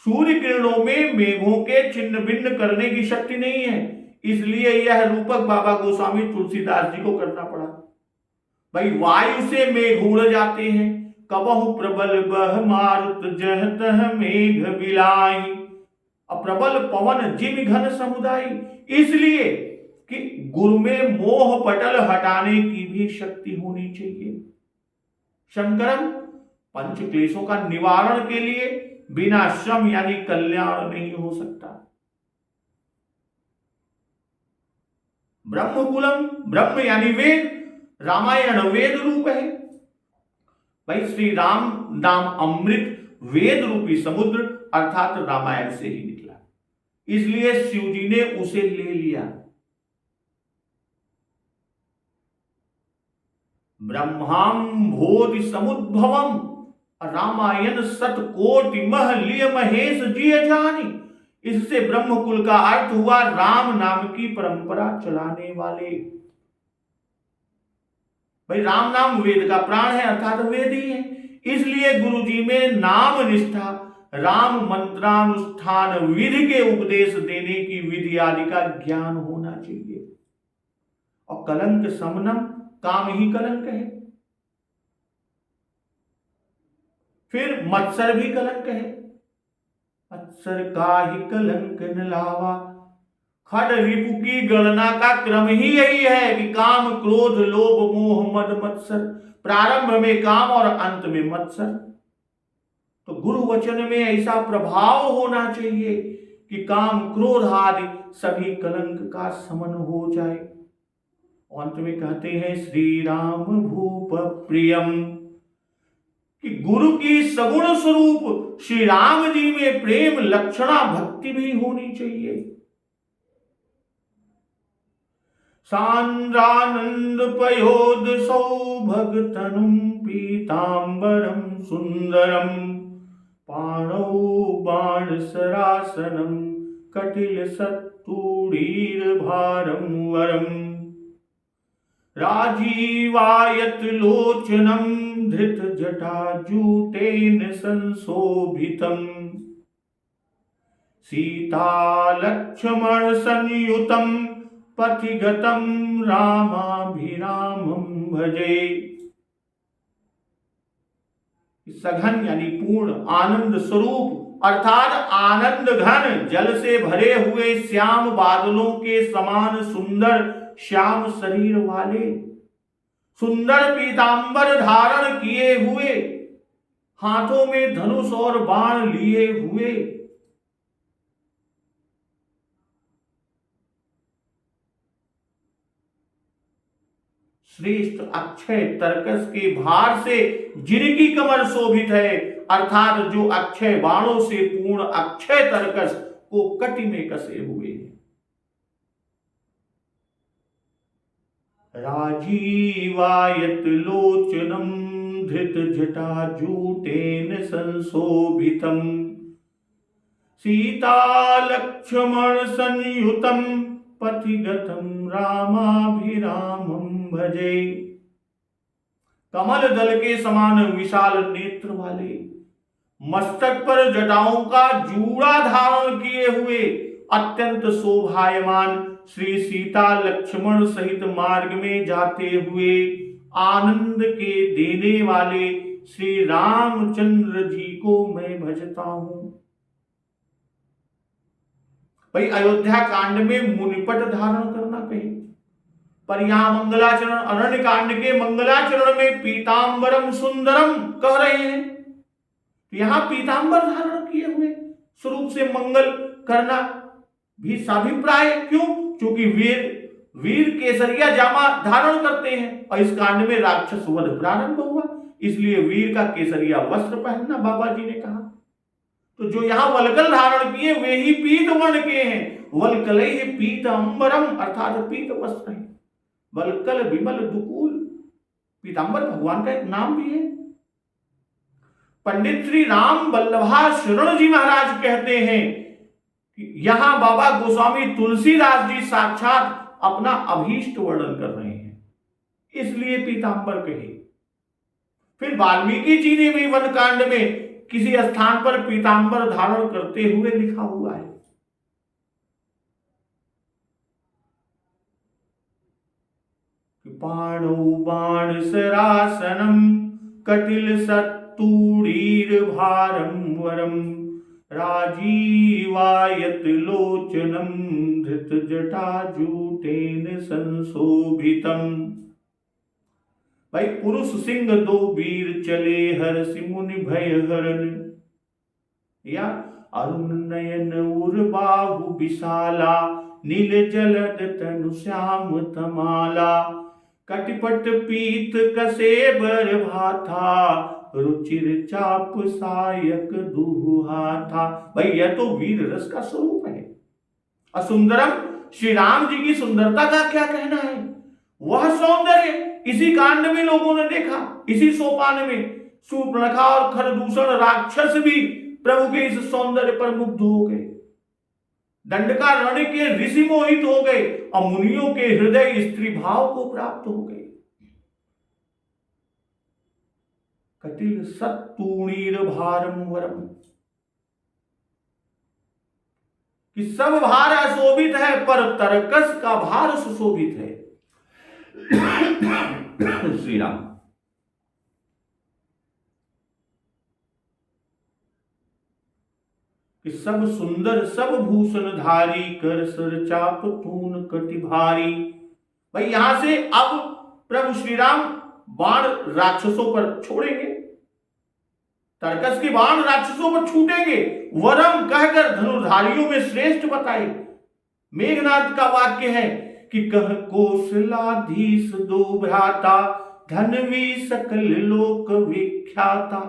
सूर्य किरणों में मेघों के छिन्न भिन्न करने की शक्ति नहीं है, इसलिए यह रूपक बाबा गोस्वामी तुलसीदास जी को करना पड़ा। भाई वायु से मेघ उड़ जाते हैं, कबहु प्रबल बह मारुत जह तह मेघ बिलाई, प्रबल पवन जिम घन समुदाय। इसलिए कि गुरु में मोह पटल हटाने की भी शक्ति होनी चाहिए। शंकरम पंच क्लेशों का निवारण के लिए बिना श्रम यानी कल्याण नहीं हो सकता। ब्रह्मकुलम, ब्रह्म यानी वेद, रामायण वेद रूप है। भाई श्री राम नाम अमृत वेद रूपी समुद्र अर्थात रामायण से ही निकला, इसलिए शिव जी ने उसे ले लिया। ब्रह्माम भोधि समुद्भवम रामायण सतकोटि महलिय महेश जिय जानी। इससे ब्रह्मकुल का अर्थ हुआ राम नाम की परंपरा चलाने वाले। भाई राम नाम वेद का प्राण है अर्थात वेद ही है, इसलिए गुरु जी में नाम निष्ठा, राम मंत्रानुष्ठान विधि के उपदेश देने की विधि आदि का ज्ञान होना चाहिए। और कलंक समनम, काम ही कलंक है। फिर मत्सर भी कलंक है, मत्सर का ही कलंक न लावा। खड रिपु की गणना का क्रम ही यही है कि काम क्रोध लोभ मोह मद मत्सर, प्रारंभ में काम और अंत में मत्सर। तो गुरु वचन में ऐसा प्रभाव होना चाहिए कि काम क्रोध आदि सभी कलंक का समन हो जाए। अंत में कहते हैं श्री राम भूप प्रियम, कि गुरु की सगुण स्वरूप श्री राम जी में प्रेम लक्षणा भक्ति भी होनी चाहिए। सांद्रानंद पयोद सौभगतनुम पीतांबरम सुंदरम, पाणौ बाण सरासनम कटिल सत्तूरीर भारम वरम, राजीवायत लोचनम धृत जटाजूटेन संशोभितम, सीता लक्ष्मण संयुतम पथिगतम रामाभिरामम भजे। सघन यानी पूर्ण आनंद स्वरूप अर्थात आनंद घन जल से भरे हुए श्याम बादलों के समान सुंदर श्याम शरीर वाले, सुंदर पीतांबर धारण किए हुए, हाथों में धनुष और बाण लिए हुए, श्रेष्ठ अक्षय तरकस के भार से जिनकी कमर शोभित है, अर्थात जो अक्षय बाणों से पूर्ण अक्षय तरकस को कटी में कसे हुए हैं। राजीवायत लोचनम धृत जटाजूटेन संशोभितम, सीता लक्ष्मण संयुतम पथिगतम रामाभिरामम भजे। कमल दल के समान विशाल नेत्र वाले, मस्तक पर जटाओं का जूड़ा धारण किए हुए, अत्यंत शोभायमान श्री सीता लक्ष्मण सहित मार्ग में जाते हुए आनंद के देने वाले श्री रामचंद्र जी को मैं भजता हूं। भाई अयोध्या कांड में मुनिपट धारण करना कहे, पर यहां मंगलाचरण अरण्य कांड के मंगलाचरण में पीतांबरम सुंदरम कह रहे हैं। यहां पीतांबर धारण किए हुए स्वरूप से मंगल करना भी साभिप्राय। क्यों? क्योंकि वीर केसरिया जामा धारण करते हैं और इस कांड में राक्षस वध प्रारंभ हुआ, इसलिए वीर का केसरिया वस्त्र पहनना बाबा जी ने कहा। तो जो यहां वलकल धारण किए वे ही पीत वर्ण के हैं। वलकल ही पीत अंबरम अर्थात पीत वस्त्र है। वलकल विमल दुकूल, पीतांबर भगवान का एक नाम भी है। पंडित श्री राम वल्लभा शरण जी महाराज कहते हैं कि यहां बाबा गोस्वामी तुलसीदास जी साक्षात अपना अभीष्ट वर्णन कर रहे हैं, इसलिए पीतांबर कहे। फिर वाल्मीकि जी ने भी वन कांड में किसी स्थान पर पीतांबर धारण करते हुए लिखा हुआ है। पाणौ बाण सरासनम कटिल सत्तूणीर भारम वरम राजीवायत लोचनम धृत जटाजूटेन संशोभितम। भाई पुरुष सिंह दो वीर चले हर्षि मुनि भय हरन, या अरुण नयन उर बाहु विशाला नील जलद तनु श्याम तमाला कटिपट पीत कसे बर भाथा रुचिर चाप सायक दुहा था। भाई यह तो वीर रस का स्वरूप है। असुंदरम, श्री राम जी की सुंदरता का क्या कहना है? वह सौंदर्य इसी कांड में लोगों ने देखा, इसी सोपान में शूर्पणखा और खरदूषण राक्षस भी प्रभु के इस सौंदर्य पर मुग्ध हो गए। दंडकारण्य के ऋषि मोहित हो गए और मुनियों के हृदय स्त्री भाव को प्राप्त हो गए। कटिल सत्तूणीर भारम वरम, कि सब भार अशोभित है पर तरकस का भार सुशोभित है। श्री राम। कि सब सुंदर सब भूषण धारी कर सर चाप तून कटि भारी। भाई यहां से अब प्रभु श्री राम बाण राक्षसों पर छोड़ेंगे, तरकस के बाण राक्षसों पर छूटेंगे, वरम कहकर धनुर्धारियों में श्रेष्ठ बताए। मेघनाथ का वाक्य है कि कह कौशलाधीश दो भ्राता धनवी सकल लोक विख्याता।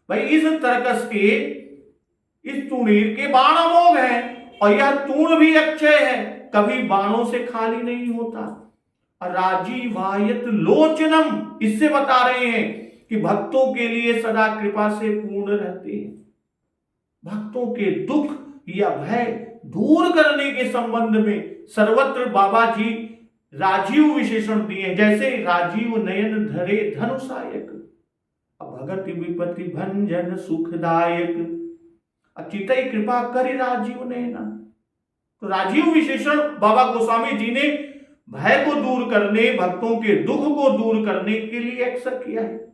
भाई इस तरकस के, इस तूणीर के बाण अमोघ हैं और यह तूण भी अक्षय है, कभी बाणों से खाली नहीं होता। राजीवायत लोचनम, इससे बता रहे हैं कि भक्तों के लिए सदा कृपा से पूर्ण रहते हैं। भक्तों के दुख या भय दूर करने के संबंध में सर्वत्र बाबा जी राजीव विशेषण दिए, जैसे राजीव नयन धरे धनुषायक, भगति विपत्ति भंजन सुखदायक, अचितई कृपा करि राजीव नयना। तो राजीव विशेषण बाबा गोस्वामी जी ने भय को दूर करने, भक्तों के दुख को दूर करने के लिए अक्सर किया है।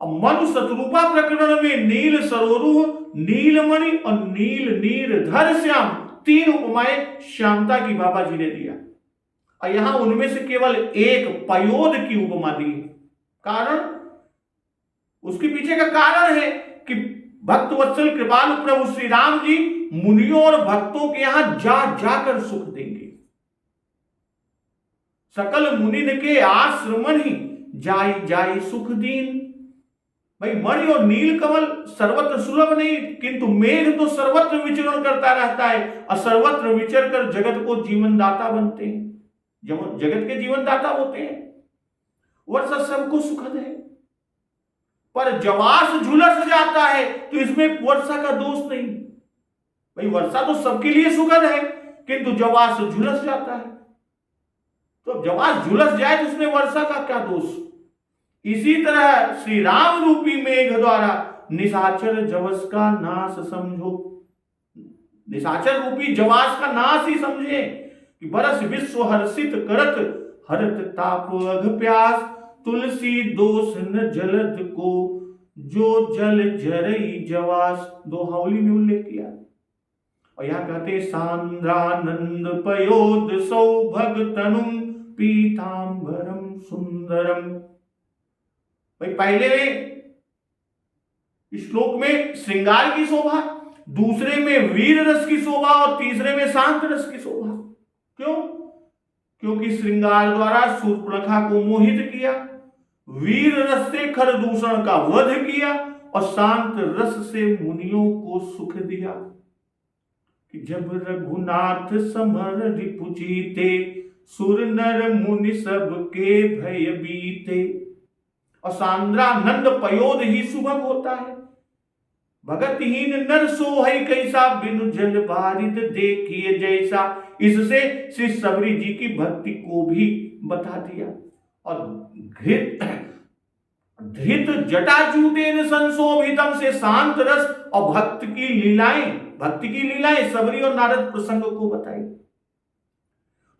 मनु शतरूपा प्रकरण में नील सरोरुह, नीलमणि और नील नीरधर श्याम, तीन उपमाएं श्यामता की बाबा जी ने दिया और यहां उनमें से केवल एक पयोद की उपमा दी। कारण, उसके पीछे का कारण है कि भक्त वत्सल कृपालु प्रभु श्री राम जी मुनियों और भक्तों के यहां जा जाकर सुख देंगे। सकल मुनिन के आश्रमन ही जाई जाई सुख दीन। भाई मणि और नील कमल सर्वत्र सुलभ नहीं, किंतु मेघ तो सर्वत्र विचरण करता रहता है और सर्वत्र विचर कर जगत को जीवन दाता बनते हैं, जगत के जीवन दाता होते हैं। वर्षा सबको सुखद है, पर जवास झुलस जाता है तो इसमें वर्षा का दोष नहीं। भाई वर्षा तो सबके लिए सुखद है, किंतु जवास झुलस जाता है, तो जवास झुलस जाए तो उसमें वर्षा का क्या दोष। इसी तरह श्री राम रूपी मेघ द्वारा निशाचर जवस का नाश समझो, निशाचर रूपी जवास का नाश ही समझे कि बरस विश्व हर्षित करत हरत ताप अघ प्यास, तुलसी दोष न जलद को जो जल जरई जवास। दोहावली में उल्लेख किया और यहां कहते सांद्रानंद पयोद सौभग तनुम पीतांबरम सुंदरम। भाई पहले श्लोक में श्रृंगार की शोभा, दूसरे में वीर रस की शोभा और तीसरे में शांत रस की शोभा। क्यों? क्योंकि श्रृंगार द्वारा शूर्पणखा को मोहित किया, वीर रस से खरदूषण का वध किया और शांत रस से मुनियों को सुख दिया। कि जब रघुनाथ समर रिपु जीते, सुर नर मुनि सब के भय बीते। और सांद्रानंद पयोद ही सुभग होता है। भगतहीन नर सोहै कैसा, बिनु जल बारिद देखिए जैसा। इससे श्री सबरी जी की भक्ति को भी बता दिया। और धृत जटाजूटेन संशोभितम से शांत रस और भक्ति की लीलाएं सबरी और नारद प्रसंग को बताई।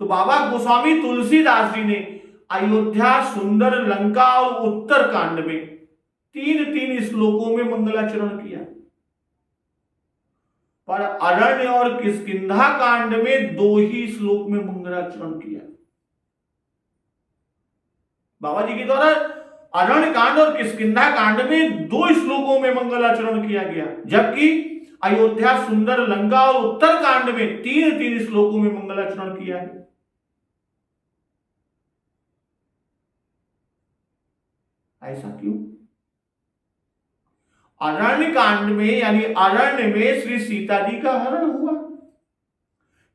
तो बाबा गोस्वामी तुलसीदास जी ने अयोध्या, सुंदर, लंका और उत्तर कांड में तीन तीन श्लोकों में मंगलाचरण किया, पर अरण्य और किष्किंधा कांड में 2 ही श्लोक में मंगलाचरण किया। बाबा जी के द्वारा अरण्य कांड और किष्किंधा कांड में 2 श्लोकों में मंगलाचरण किया गया, जबकि अयोध्या, सुंदर, लंका और उत्तर कांड में 3 श्लोकों में मंगलाचरण किया है। ऐसा क्यों? अरण्य कांड में यानी अरण्य में श्री सीता जी का हरण हुआ,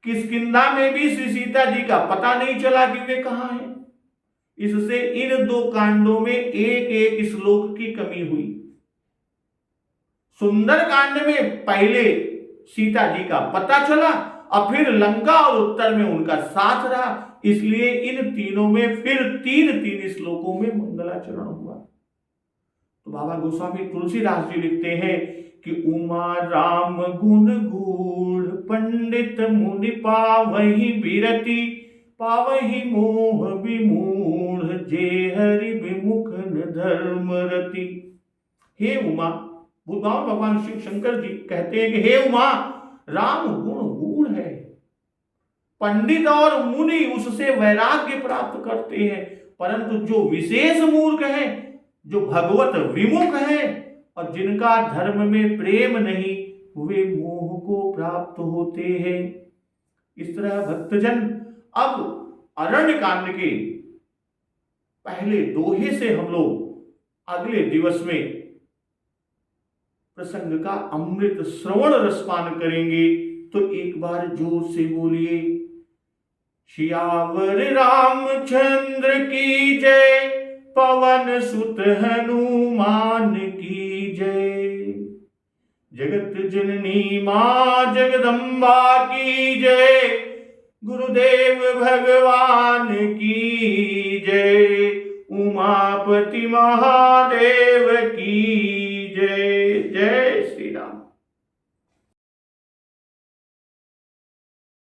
किष्किंधा में भी श्री सीता जी का पता नहीं चला कि वे कहां हैं। इससे इन 2 कांडों में एक श्लोक की कमी हुई। सुंदर कांड में पहले सीता जी का पता चला और फिर लंका और उत्तर में उनका साथ रहा, इसलिए इन तीनों में फिर 3 श्लोकों में मंगलाचरण हुआ। तो बाबा गोस्वामी तुलसीदास जी लिखते हैं कि उमा राम गुण गूढ़, पंडित मुनि पावहि बिरति, पावहि मोह विमूढ़, जे हरि विमुख न धर्म रति। हे उमा, भगवान शिव शंकर जी कहते हैं कि हे उमा, राम गुण गूढ़ है, पंडित और मुनि उससे वैराग्य प्राप्त करते हैं, परंतु जो विशेष मूर्ख है, जो भगवत विमुख है और जिनका धर्म में प्रेम नहीं, वे मोह को प्राप्त होते हैं। इस तरह भक्तजन अब अरण्य कांड के पहले दोहे से हम लोग अगले दिवस में प्रसंग का अमृत श्रवण रसपान करेंगे। तो एक बार जोर से बोलिए, सियावर रामचंद्र की जय, पवन सुत हनुमान की जय, जगत जननी मां जगदम्बा की जय, गुरुदेव भगवान की जय, उमापति महादेव की जय। जय